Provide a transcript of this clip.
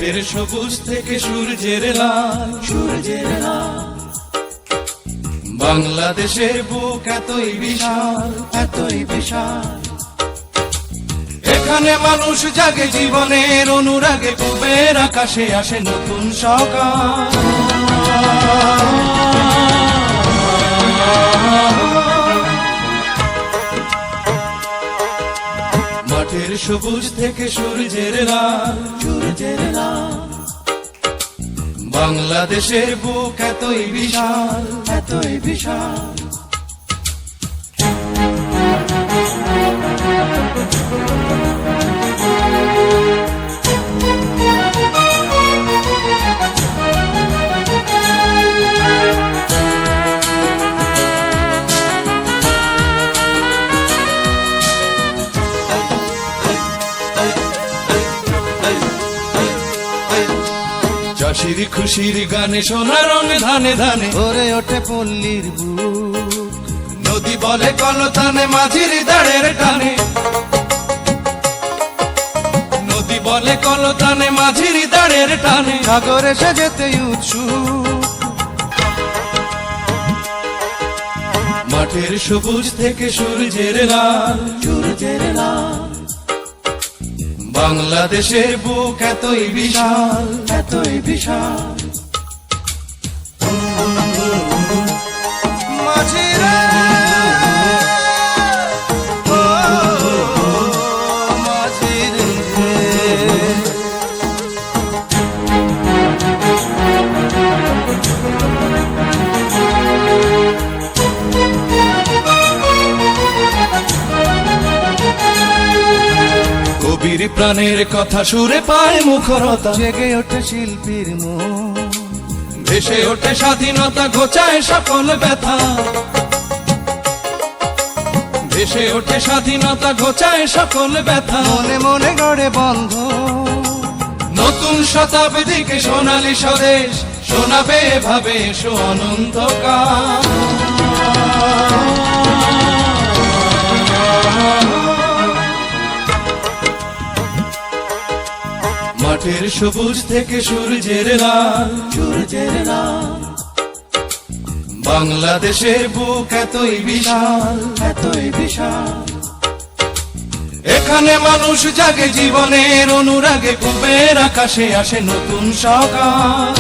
মাঠের সবুজ থেকে সূর্যের লাল, সূর্যের লাল। বাংলাদেশের বুক এতই বিশাল, এতই বিশাল। এখানে মানুষ জাগে জীবনের অনুরাগে, পূবের আকাশে আসে নতুন সকাল। মাঠের সবুজ থেকে সূর্যের লাল, সূর্যের লাল। বাংলাদেশের বুক এতই বিশাল, এতই বিশাল। চাষির খুশির গানে সোনা রং ধানে ধানে ভরে ওঠে পল্লীর বুক। নদী বলে কলতানে মাঝির দাঁড়ের টানে, নদী বলে কলতানে মাঝির দাঁড়ের টানে। সাগরে সাজেতে উৎসুক, মাঠের সবুজ থেকে সূর্যের লাল, সূর্যের লাল। বাংলাদেশের বুক এতই বিশাল, এতই বিশাল। মাঝিরে ও মাঝিরে কবির প্রাণের কথা সুরে পায় মুখরতা, জেগে ওঠে শিল্পীর মন। ভেসে ওঠে স্বাধীনতা, ঘোচায় সকল ব্যথা। ভেসে ওঠে স্বাধীনতা, ঘোচায় সকল ব্যথা। মনে মনে গড়ে বন্ধ নতুন শতাব্দীকে সোনালী স্বদেশ শোনাবে ভাবে এসো অনন্তকাল। মাঠের সবুজ থেকে সূর্যের লাল, সূর্যের লাল। বাংলাদেশের বুক এতই বিশাল, এতই বিশাল। এখানে মানুষ জাগে জীবনের অনুরাগে, পূবের আকাশে আসে নতুন সকাল।